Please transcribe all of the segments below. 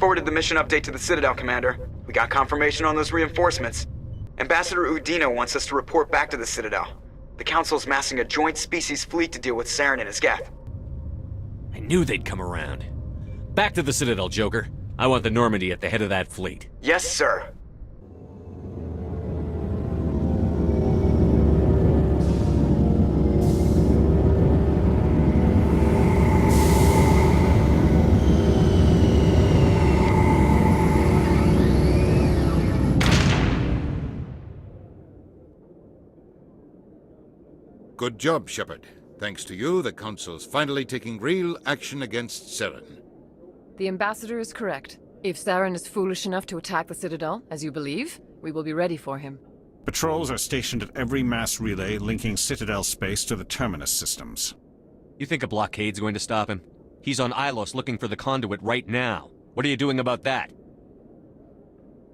forwarded the mission update to the Citadel, Commander. We got confirmation on those reinforcements. Ambassador Udina wants us to report back to the Citadel. The Council's massing a joint species fleet to deal with Saren and his Geth. I knew they'd come around. Back to the Citadel, Joker. I want the Normandy at the head of that fleet. Yes, sir. Good job, Shepard. Thanks to you, the Council's finally taking real action against Saren. The Ambassador is correct. If Saren is foolish enough to attack the Citadel, as you believe, we will be ready for him. Patrols are stationed at every mass relay linking Citadel space to the Terminus systems. You think a blockade's going to stop him? He's on Ilos looking for the conduit right now. What are you doing about that?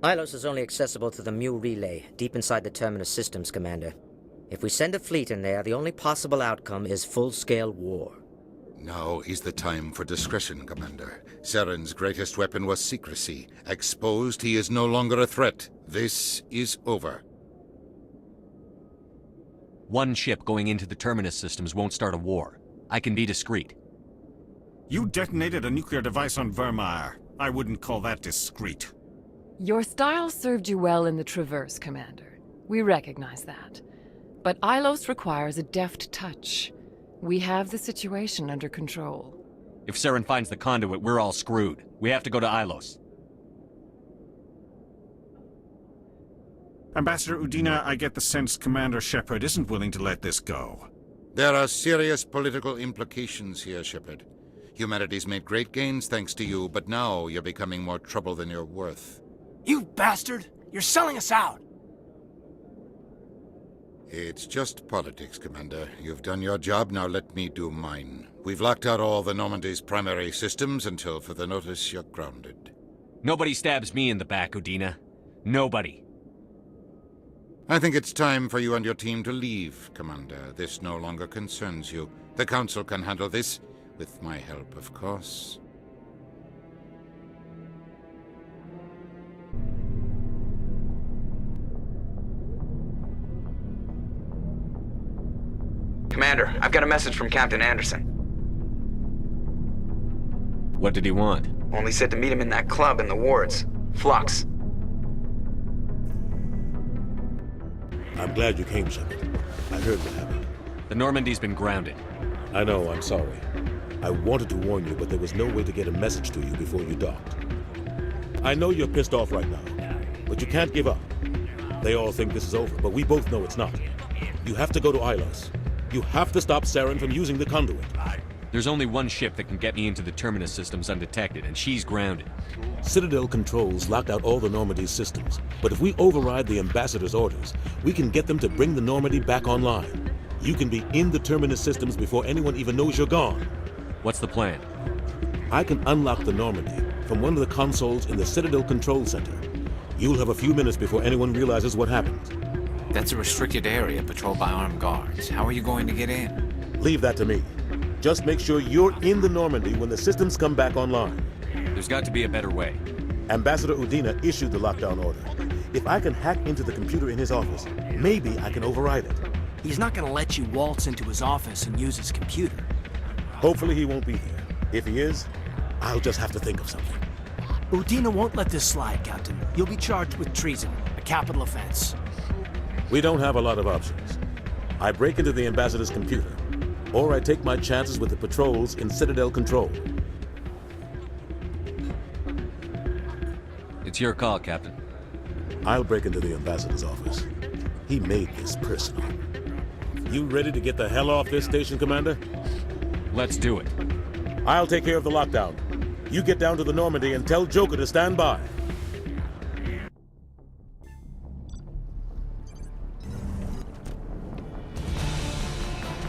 Ilos is only accessible to the Mu relay, deep inside the Terminus systems, Commander. If we send a fleet in there, the only possible outcome is full-scale war. Now is the time for discretion, Commander. Saren's greatest weapon was secrecy. Exposed, he is no longer a threat. This is over. One ship going into the Terminus systems won't start a war. I can be discreet. You detonated a nuclear device on Vermeer. I wouldn't call that discreet. Your style served you well in the Traverse, Commander. We recognize that. But Ilos requires a deft touch. We have the situation under control. If Saren finds the conduit, we're all screwed. We have to go to Ilos. Ambassador Udina, I get the sense Commander Shepard isn't willing to let this go. There are serious political implications here, Shepard. Humanity's made great gains thanks to you, but now you're becoming more trouble than you're worth. You bastard! You're selling us out! It's just politics, Commander. You've done your job, now let me do mine. We've locked out all the Normandy's primary systems until further notice you're grounded. Nobody stabs me in the back, Udina. Nobody. I think it's time for you and your team to leave, Commander. This no longer concerns you. The Council can handle this, with my help, of course. Commander, I've got a message from Captain Anderson. What did he want? Only said to meet him in that club in the wards. Flux. I'm glad you came, Shepard. I heard what happened. The Normandy's been grounded. I know, I'm sorry. I wanted to warn you, but there was no way to get a message to you before you docked. I know you're pissed off right now, but you can't give up. They all think this is over, but we both know it's not. You have to go to Ilos. You have to stop Saren from using the conduit. There's only one ship that can get me into the Terminus systems undetected, and she's grounded. Citadel controls locked out all the Normandy's systems, but if we override the Ambassador's orders, we can get them to bring the Normandy back online. You can be in the Terminus systems before anyone even knows you're gone. What's the plan? I can unlock the Normandy from one of the consoles in the Citadel Control Center. You'll have a few minutes before anyone realizes what happened. That's a restricted area patrolled by armed guards. How are you going to get in? Leave that to me. Just make sure you're in the Normandy when the systems come back online. There's got to be a better way. Ambassador Udina issued the lockdown order. If I can hack into the computer in his office, maybe I can override it. He's not gonna let you waltz into his office and use his computer. Hopefully he won't be there. If he is, I'll just have to think of something. Udina won't let this slide, Captain. You'll be charged with treason, a capital offense. We don't have a lot of options. I break into the Ambassador's computer, or I take my chances with the patrols in Citadel Control. It's your call, Captain. I'll break into the Ambassador's office. He made this personal. You ready to get the hell off this station, Commander? Let's do it. I'll take care of the lockdown. You get down to the Normandy and tell Joker to stand by.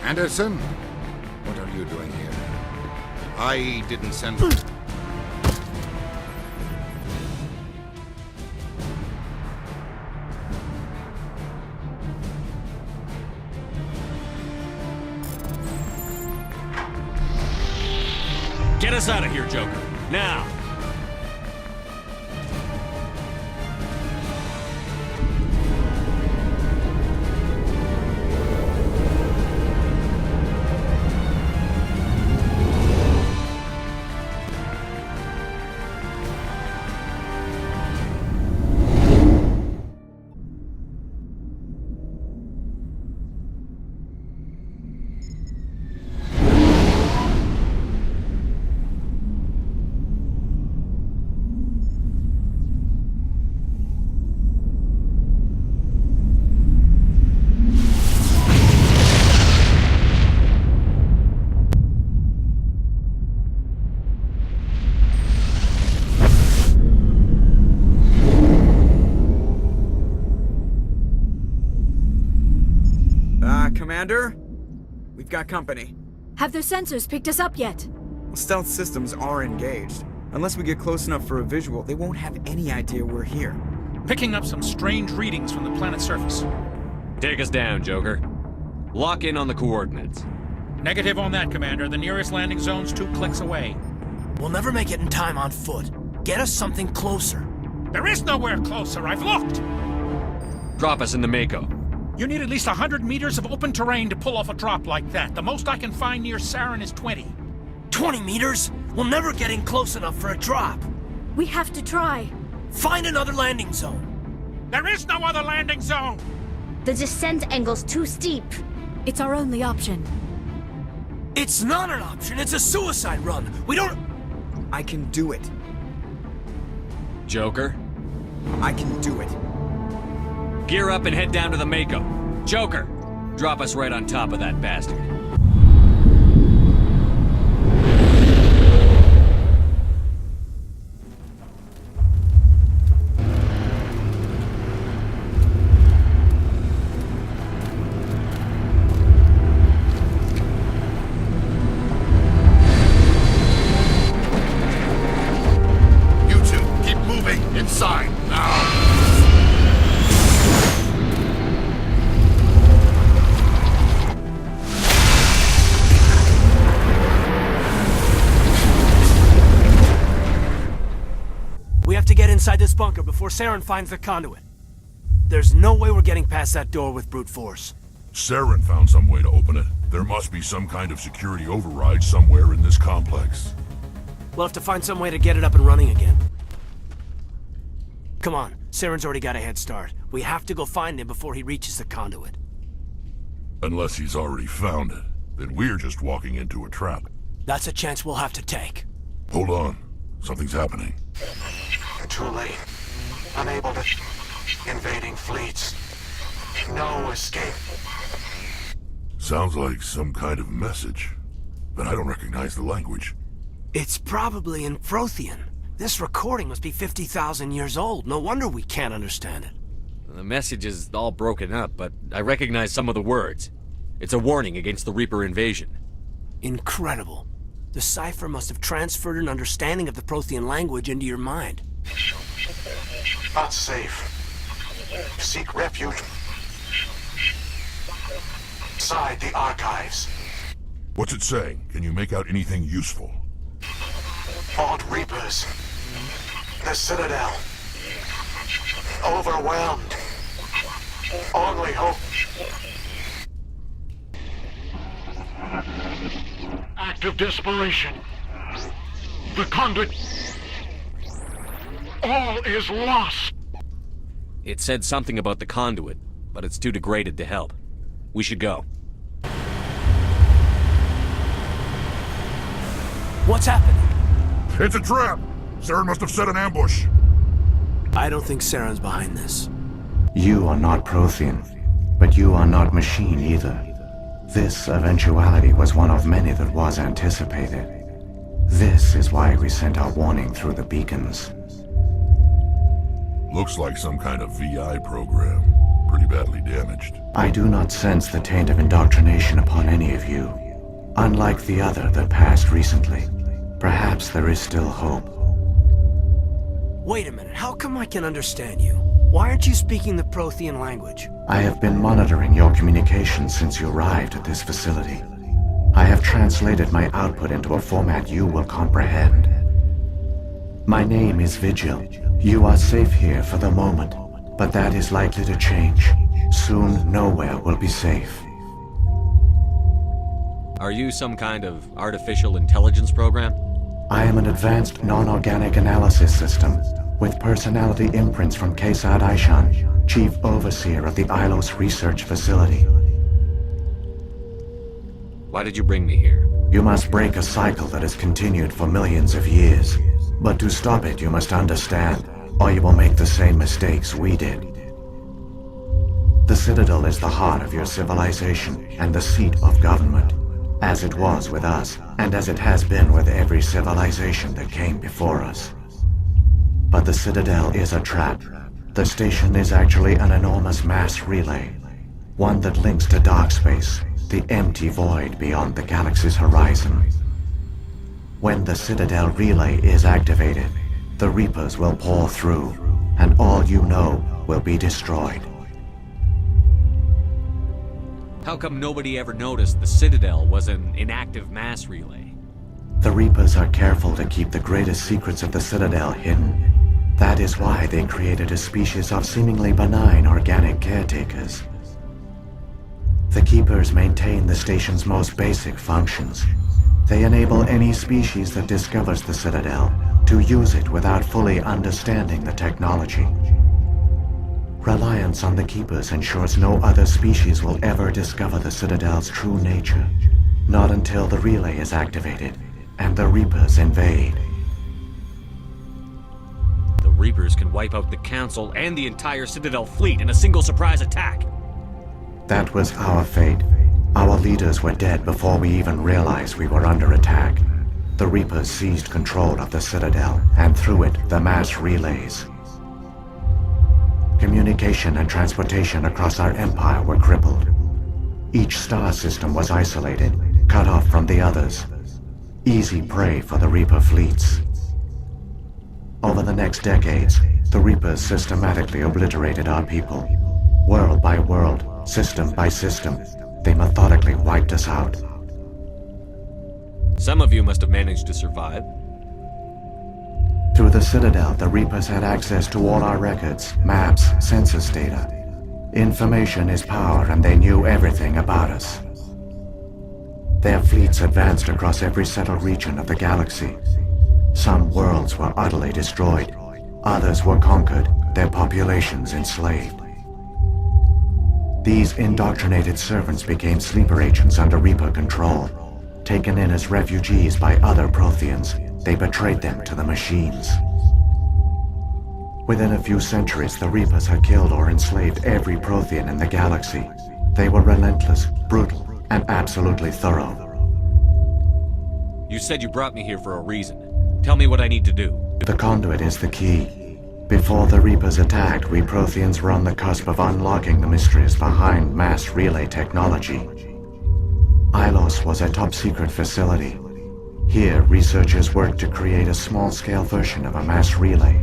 Anderson? What are you doing here? I didn't send... Get us out of here, Joker. Now! Commander? We've got company. Have their sensors picked us up yet? Stealth systems are engaged. Unless we get close enough for a visual, they won't have any idea we're here. Picking up some strange readings from the planet's surface. Take us down, Joker. Lock in on the coordinates. Negative on that, Commander. The nearest landing zone's 2 clicks away. We'll never make it in time on foot. Get us something closer. There is nowhere closer, I've looked! Drop us in the Mako. You need at least 100 meters of open terrain to pull off a drop like that. The most I can find near Saren is 20. 20 meters? We'll never get in close enough for a drop. We have to try. Find another landing zone. There is no other landing zone! The descent angle's too steep. It's our only option. It's not an option, it's a suicide run. We don't... I can do it. Joker, I can do it. gear up and head down to the Mako. Joker, drop us right on top of that bastard. Inside, now! We have to get inside this bunker before Saren finds the conduit. There's no way we're getting past that door with brute force. Saren found some way to open it. There must be some kind of security override somewhere in this complex. We'll have to find some way to get it up and running again. Come on, Saren's already got a head start. We have to go find him before he reaches the conduit. Unless he's already found it, then we're just walking into a trap. That's a chance we'll have to take. Hold on. Something's happening. Too late. Unable to... Invading fleets. No escape. Sounds like some kind of message, but I don't recognize the language. It's probably in Prothean. This recording must be 50,000 years old. No wonder we can't understand it. The message is all broken up, but I recognize some of the words. It's a warning against the Reaper invasion. Incredible. The cipher must have transferred an understanding of the Prothean language into your mind. Not safe. Seek refuge inside the archives. What's it saying? Can you make out anything useful? Old Reapers. The Citadel. Overwhelmed. Only hope. Act of desperation. The conduit. All is lost. It said something about the conduit, but it's too degraded to help. We should go. What's happening? It's a trap! Saren must have set an ambush. I don't think Saren's behind this. You are not Prothean, but you are not machine either. This eventuality was one of many that was anticipated. This is why we sent our warning through the beacons. Looks like some kind of VI program. Pretty badly damaged. I do not sense the taint of indoctrination upon any of you. Unlike the other that passed recently, perhaps there is still hope. Wait a minute, how come I can understand you? Why aren't you speaking the Prothean language? I have been monitoring your communications since you arrived at this facility. I have translated my output into a format you will comprehend. My name is Vigil. You are safe here for the moment, but that is likely to change. Soon, nowhere will be safe. Are you some kind of artificial intelligence program? I am an advanced non-organic analysis system, with personality imprints from Kesad Aishan, Chief Overseer of the Ilos Research Facility. Why did you bring me here? You must break a cycle that has continued for millions of years. But to stop it, you must understand, or you will make the same mistakes we did. The Citadel is the heart of your civilization and the seat of government, as it was with us, and as it has been with every civilization that came before us. But the Citadel is a trap. The station is actually an enormous mass relay. One that links to dark space, the empty void beyond the galaxy's horizon. When the Citadel relay is activated, the Reapers will pour through, and all you know will be destroyed. How come nobody ever noticed the Citadel was an inactive mass relay? The Reapers are careful to keep the greatest secrets of the Citadel hidden. That is why they created a species of seemingly benign organic caretakers. The Keepers maintain the station's most basic functions. They enable any species that discovers the Citadel to use it without fully understanding the technology. Reliance on the Keepers ensures no other species will ever discover the Citadel's true nature. Not until the relay is activated and the Reapers invade. The Reapers can wipe out the Council and the entire Citadel fleet in a single surprise attack. That was our fate. Our leaders were dead before we even realized we were under attack. The Reapers seized control of the Citadel, and through it, the mass relays. Communication and transportation across our empire were crippled. Each star system was isolated, cut off from the others. Easy prey for the Reaper fleets. Over the next decades, the Reapers systematically obliterated our people. World by world, system by system, they methodically wiped us out. Some of you must have managed to survive. Through the Citadel, the Reapers had access to all our records, maps, census data. Information is power, and they knew everything about us. Their fleets advanced across every settled region of the galaxy. Some worlds were utterly destroyed. Others were conquered, their populations enslaved. These indoctrinated servants became sleeper agents under Reaper control. Taken in as refugees by other Protheans, they betrayed them to the machines. Within a few centuries, the Reapers had killed or enslaved every Prothean in the galaxy. They were relentless, brutal, and absolutely thorough. You said you brought me here for a reason. Tell me what I need to do. The conduit is the key. Before the Reapers attacked, we Protheans were on the cusp of unlocking the mysteries behind mass relay technology. Ilos was a top-secret facility. Here, researchers worked to create a small-scale version of a mass relay,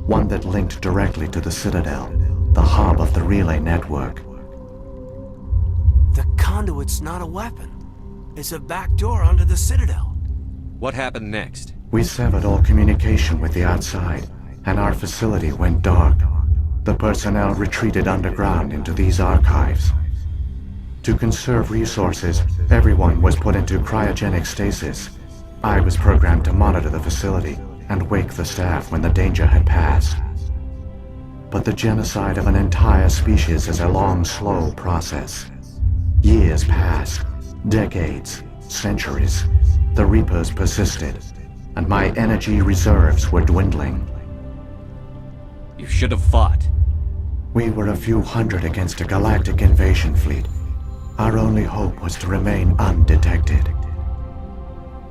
one that linked directly to the Citadel, the hub of the relay network. The conduit's not a weapon. It's a backdoor onto the Citadel. What happened next? We severed all communication with the outside, and our facility went dark. The personnel retreated underground into these archives. To conserve resources, everyone was put into cryogenic stasis. I was programmed to monitor the facility and wake the staff when the danger had passed. But the genocide of an entire species is a long, slow process. Years passed, decades, centuries. The Reapers persisted, and my energy reserves were dwindling. You should have fought. We were a few hundred against a galactic invasion fleet. Our only hope was to remain undetected.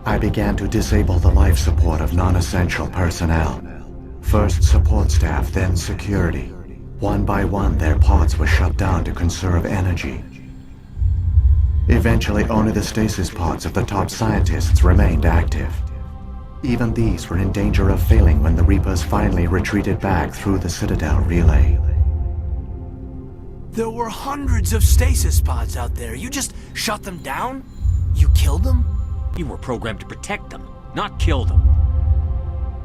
I began to disable the life support of non-essential personnel. First support staff, then security. One by one, their pods were shut down to conserve energy. Eventually, only the stasis pods of the top scientists remained active. Even these were in danger of failing when the Reapers finally retreated back through the Citadel relay. There were hundreds of stasis pods out there. You just shut them down? You killed them? You were programmed to protect them, not kill them.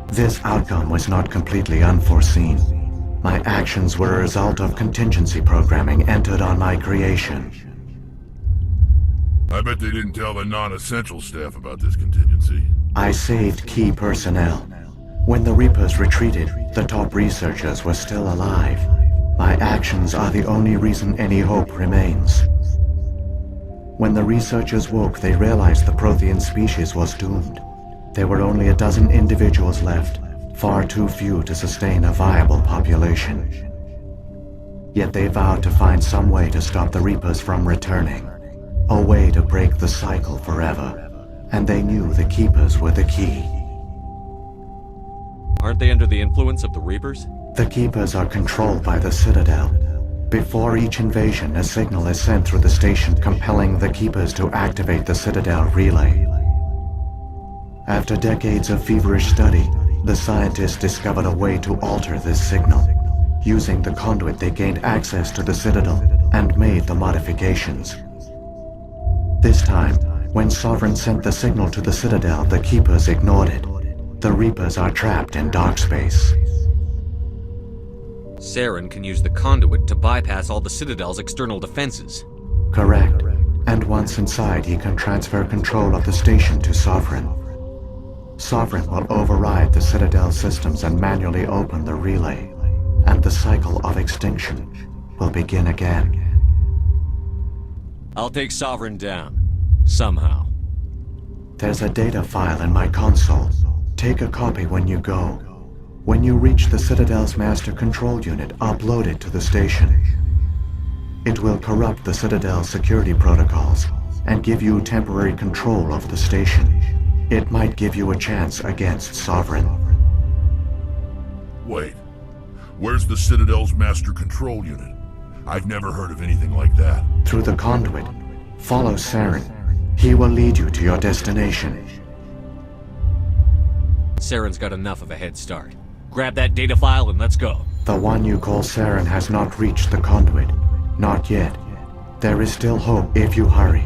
This outcome was not completely unforeseen. My actions were a result of contingency programming entered on my creation. I bet they didn't tell the non-essential staff about this contingency. I saved key personnel. When the Reapers retreated, the top researchers were still alive. My actions are the only reason any hope remains. When the researchers woke, they realized the Prothean species was doomed. There were only a dozen individuals left, far too few to sustain a viable population. Yet they vowed to find some way to stop the Reapers from returning. A way to break the cycle forever. And they knew the Keepers were the key. Aren't they under the influence of the Reapers? The Keepers are controlled by the Citadel. Before each invasion, a signal is sent through the station compelling the Keepers to activate the Citadel relay. After decades of feverish study, the scientists discovered a way to alter this signal. Using the conduit, they gained access to the Citadel and made the modifications. This time, when Sovereign sent the signal to the Citadel, the Keepers ignored it. The Reapers are trapped in dark space. Saren can use the conduit to bypass all the Citadel's external defenses. Correct. And once inside, he can transfer control of the station to Sovereign. Sovereign will override the Citadel systems and manually open the relay, and the cycle of extinction will begin again. I'll take Sovereign down. Somehow. There's a data file in my console. Take a copy when you go. When you reach the Citadel's master control unit, upload it to the station. It will corrupt the Citadel's security protocols and give you temporary control of the station. It might give you a chance against Sovereign. Wait. Where's the Citadel's master control unit? I've never heard of anything like that. Through the conduit. Follow Saren. He will lead you to your destination. Saren's got enough of a head start. Grab that data file and let's go. The one you call Saren has not reached the conduit. Not yet. There is still hope if you hurry.